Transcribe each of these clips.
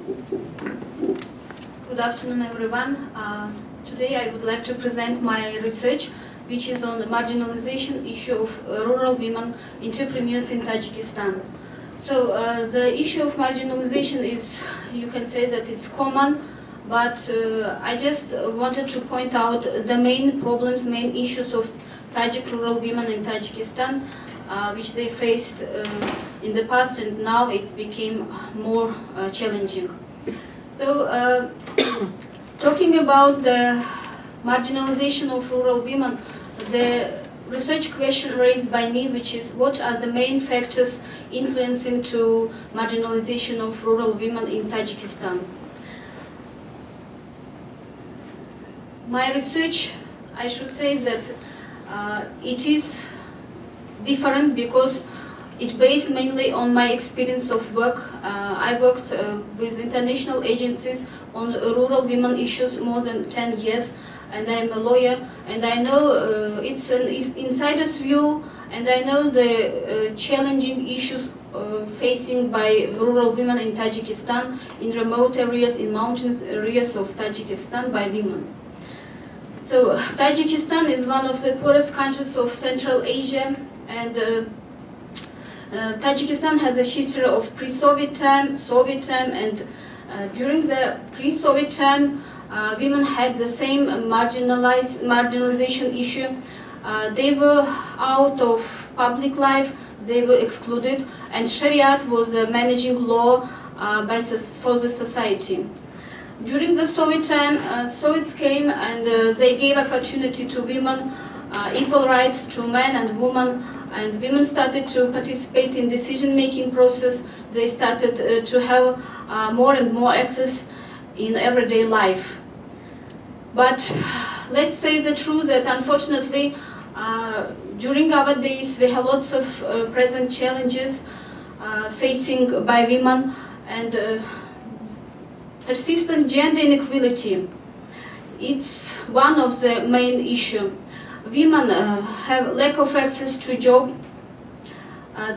Good afternoon, everyone. Today I would like to present my research, which is on the marginalization issue of rural women entrepreneurs in Tajikistan. So the issue of marginalization is, you can say that it's common, but I just wanted to point out the main problems, main issues of Tajik rural women in Tajikistan, which they faced in the past, and now it became more challenging. So, talking about the marginalization of rural women, the research question raised by me, which is what are the main factors influencing to marginalization of rural women in Tajikistan? My research, I should say that it is different because it based mainly on my experience of work. I worked with international agencies on rural women issues more than 10 years, and I'm a lawyer, and I know it's an insider's view, and I know the challenging issues facing by rural women in Tajikistan, in remote areas, in mountainous areas of Tajikistan by women. So Tajikistan is one of the poorest countries of Central Asia, and Tajikistan has a history of pre-Soviet time, Soviet time, and during the pre-Soviet time, women had the same marginalization issue. They were out of public life, they were excluded, and Shariat was a managing law for the society. During the Soviet time, Soviets came and they gave opportunity to women, equal rights to men and women, and women started to participate in decision-making process. They started to have more and more access in everyday life. But let's say the truth that unfortunately during our days we have lots of present challenges facing by women, and persistent gender inequality. It's one of the main issues. Women have lack of access to job.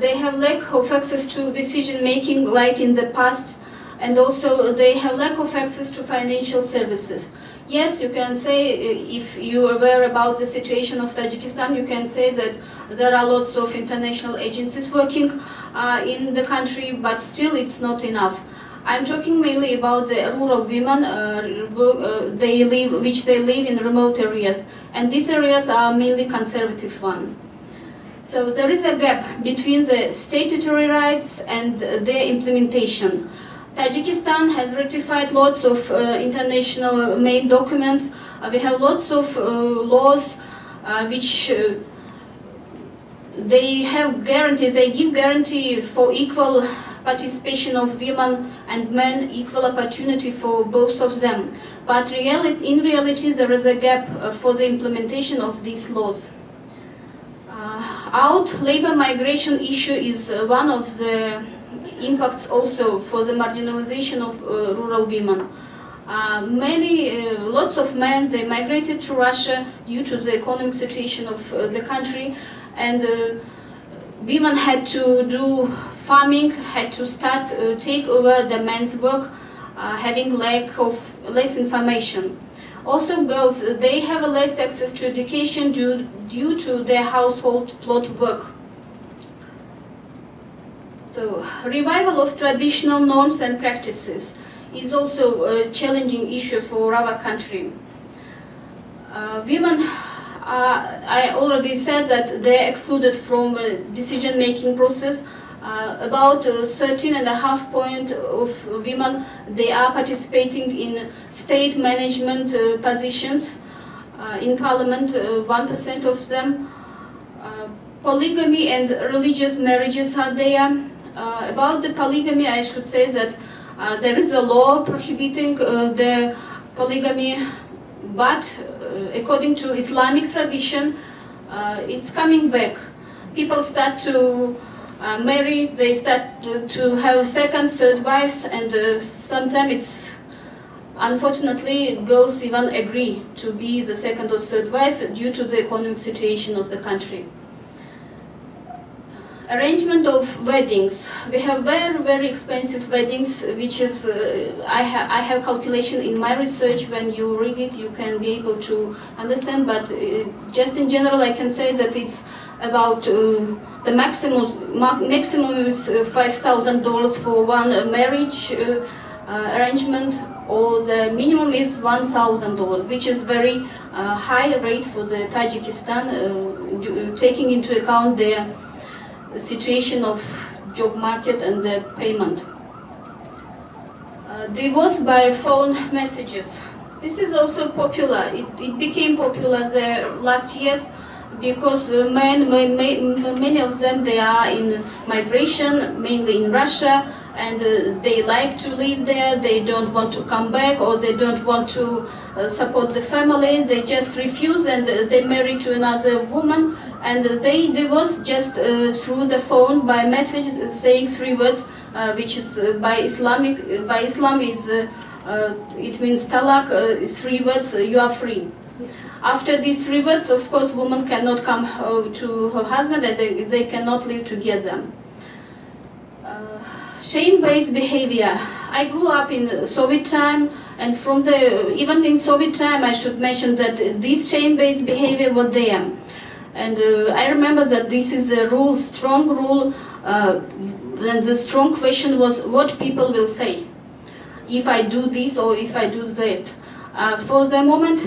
They have lack of access to decision making like in the past, and also they have lack of access to financial services. Yes, you can say, if you are aware about the situation of Tajikistan, you can say that there are lots of international agencies working in the country, but still it's not enough. I'm talking mainly about the rural women which they live in remote areas, and these areas are mainly conservative ones. So there is a gap between the statutory rights and their implementation. Tajikistan has ratified lots of international main documents. We have lots of laws which they have guaranteed, they give guarantee for equal participation of women and men, equal opportunity for both of them. But in reality, there is a gap for the implementation of these laws. Labor migration issue is one of the impacts also for the marginalization of rural women. Lots of men, they migrated to Russia due to the economic situation of the country, and women had to do farming, had to start take over the men's work, having less information. Also girls, they have less access to education due to their household plot work. So revival of traditional norms and practices is also a challenging issue for our country. Women, I already said that they're excluded from decision-making process. About 13.5% of women, they are participating in state management positions. In parliament, 1% of them. Polygamy and religious marriages are there. About the polygamy, I should say that there is a law prohibiting the polygamy, but according to Islamic tradition, it's coming back. People start to marry, they start to have second, third wives, and sometimes it's, unfortunately, girls even agree to be the second or third wife due to the economic situation of the country. Arrangement of weddings. We have very, very expensive weddings, which is, I have calculation in my research. When you read it, you can be able to understand, but just in general, I can say that it's about the maximum is $5,000 for one marriage arrangement, or the minimum is $1,000, which is very high rate for the Tajikistan, taking into account their situation of job market and the payment. Divorce by phone messages. This is also popular. It became popular the last years because many of them, they are in migration, mainly in Russia, and they like to live there. They don't want to come back, or they don't want to support the family. They just refuse, and they marry to another woman, and they divorce just through the phone by messages saying 3 words, which is by Islam is it means talak, 3 words, you are free. After these 3 words, of course, woman cannot come to her husband, and they cannot live together. Shame-based behavior. I grew up in Soviet time, and even in Soviet time, I should mention that this shame-based behavior was there. And I remember that this is a rule, strong rule, and the strong question was what people will say if I do this or if I do that. For the moment,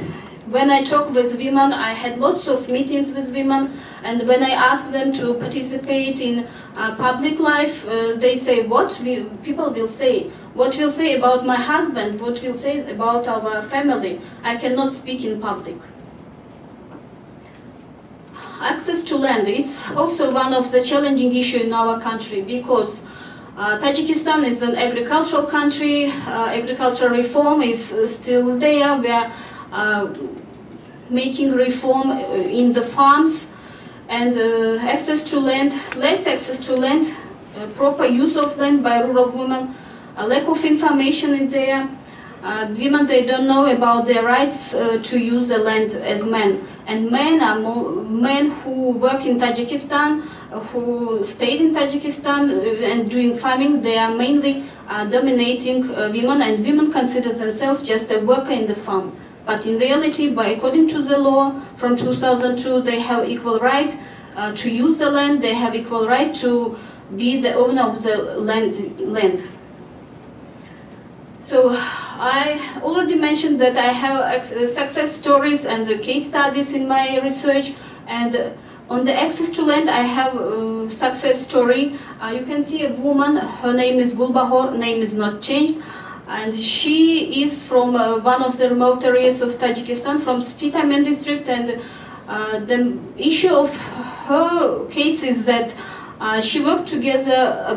when I talk with women, I had lots of meetings with women, and when I ask them to participate in public life, they say, what people will say? What will say about my husband? What will say about our family? I cannot speak in public. Access to land. It's also one of the challenging issues in our country, because Tajikistan is an agricultural country. Agricultural reform is still there. We are making reform in the farms, and access to land, less access to land, proper use of land by rural women, a lack of information in there. Women, they don't know about their rights to use the land as men. And men are men who work in Tajikistan, who stayed in Tajikistan and doing farming. They are mainly dominating women, and women consider themselves just a worker in the farm. But in reality, according to the law from 2002, they have equal right to use the land. They have equal right to be the owner of the land. So I already mentioned that I have success stories and case studies in my research, and on the access to land I have a success story. You can see a woman, her name is Gulbahor, name is not changed, and she is from one of the remote areas of Tajikistan, from Spitamen district, and the issue of her case is that she worked together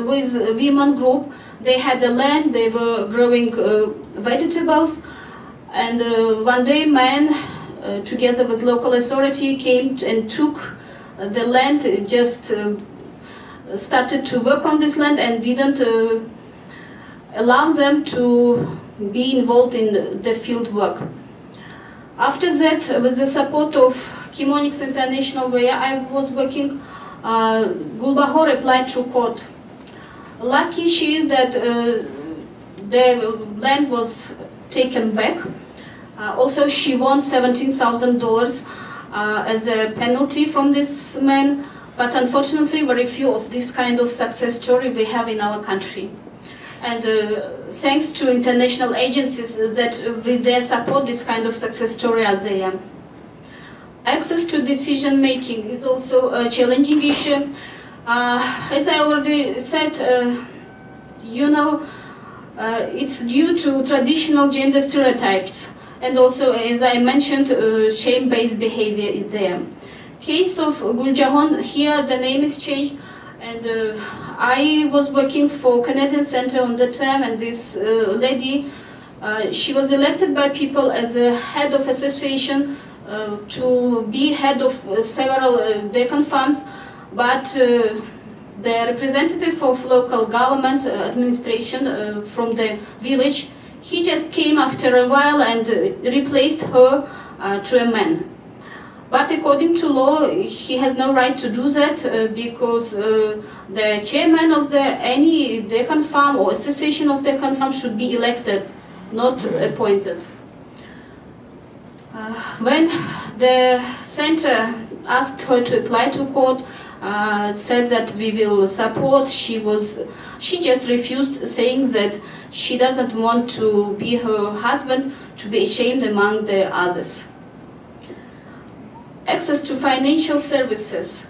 with a women group. They had the land, they were growing vegetables, and one day man, together with local authority, came and took the land, just started to work on this land and didn't allow them to be involved in the field work. After that, with the support of Chemonics International, where I was working, Gulbahor applied to court. Lucky she is that the land was taken back. Also, she won $17,000 as a penalty from this man. But unfortunately, very few of this kind of success story we have in our country. And thanks to international agencies that with their support, this kind of success story are there. Access to decision making is also a challenging issue. As I already said, it's due to traditional gender stereotypes, and also, as I mentioned, shame-based behavior is there. Case of Guljahan, here the name is changed, and I was working for Canadian Center on the time, and this lady, she was elected by people as a head of association to be head of several Deccan farms. But the representative of local government administration from the village, he just came after a while and replaced her to a man. But according to law, he has no right to do that because the chairman of any Deccan farm or association of Deccan farm should be elected, not appointed. When the center asked her to apply to court, said that we will support, she just refused, saying that she doesn't want to be her husband to be ashamed among the others. Access to financial services.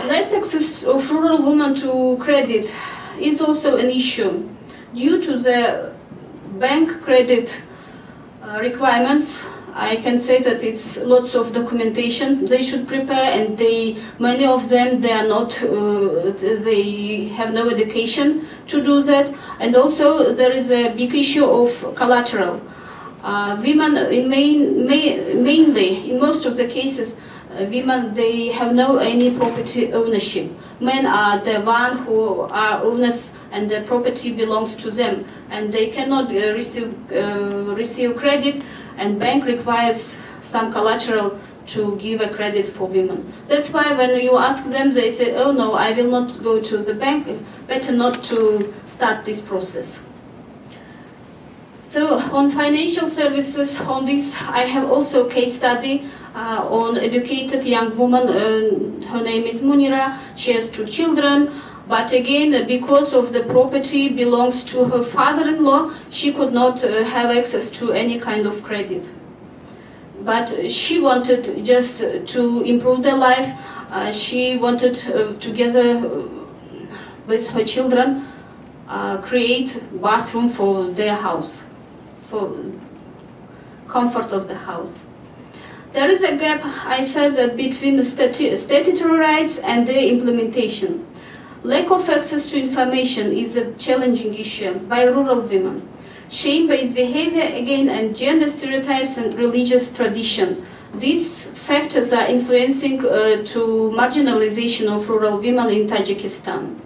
Less access of rural women to credit is also an issue. Due to the bank credit requirements, I can say that it's lots of documentation they should prepare, and many of them, they are not, they have no education to do that. And also there is a big issue of collateral. Women, mainly in most of the cases, women, they have no any property ownership. Men are the one who are owners, and the property belongs to them, and they cannot receive credit, and bank requires some collateral to give a credit for women. That's why when you ask them, they say, oh no, I will not go to the bank, better not to start this process. So on financial services, on this I have also a case study on educated young woman. Her name is Munira. She has 2 children, but again, because of the property belongs to her father-in-law, she could not have access to any kind of credit. But she wanted just to improve their life. She wanted, together with her children, create bathroom for their house, for comfort of the house. There is a gap, I said, that between the statutory rights and their implementation. Lack of access to information is a challenging issue by rural women. Shame-based behavior, again, and gender stereotypes and religious tradition. These factors are influencing to marginalization of rural women in Tajikistan.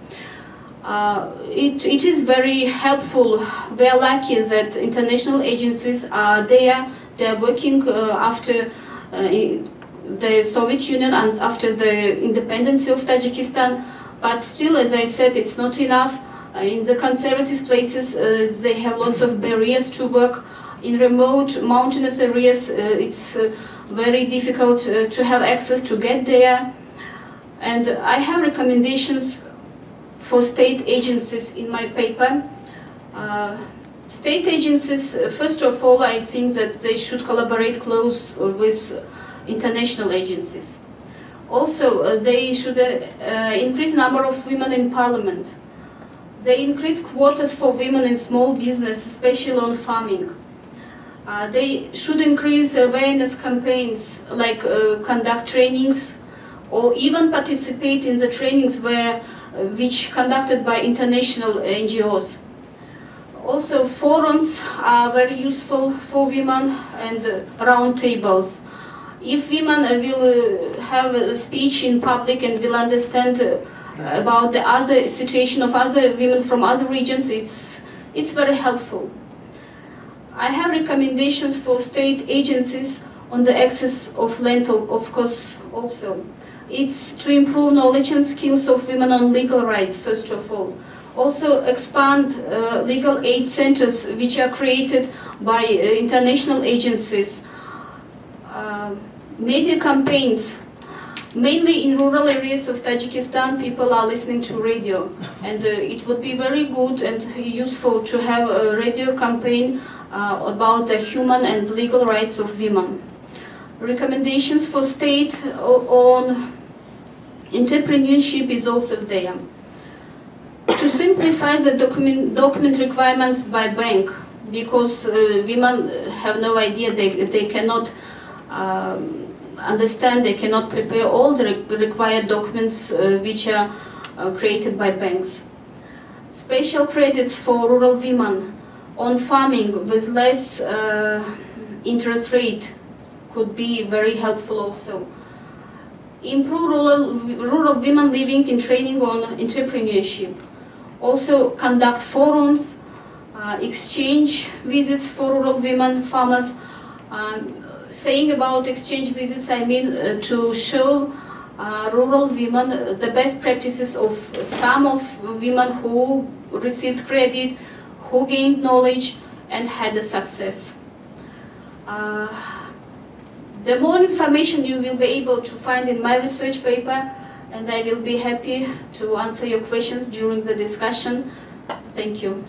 It is very helpful. We are lucky that international agencies are there. They are working after the Soviet Union and after the independence of Tajikistan. But still, as I said, it's not enough. In the conservative places, they have lots of barriers to work. In remote mountainous areas, it's very difficult to have access to get there. And I have recommendations for state agencies in my paper. State agencies, first of all, I think that they should collaborate close with international agencies. Also, they should increase number of women in parliament. They increase quotas for women in small business, especially on farming. They should increase awareness campaigns, like conduct trainings, or even participate in the trainings which conducted by international NGOs. Also, forums are very useful for women, and round tables. If women will have a speech in public and will understand about the other situation of other women from other regions, it's very helpful. I have recommendations for state agencies on the access of land, of course, also. It's to improve knowledge and skills of women on legal rights, first of all. Also expand legal aid centers which are created by international agencies. Media campaigns. Mainly in rural areas of Tajikistan, people are listening to radio, and it would be very good and useful to have a radio campaign about the human and legal rights of women. Recommendations for state on entrepreneurship is also there. To simplify the document requirements by bank, because women have no idea, they cannot understand, they cannot prepare all the required documents which are created by banks. Special credits for rural women on farming with less interest rate could be very helpful also. Improve rural women living in training on entrepreneurship. Also conduct forums, exchange visits for rural women farmers, saying about exchange visits, I mean to show rural women the best practices of some of women who received credit, who gained knowledge and had a success. The more information you will be able to find in my research paper, and I will be happy to answer your questions during the discussion. Thank you.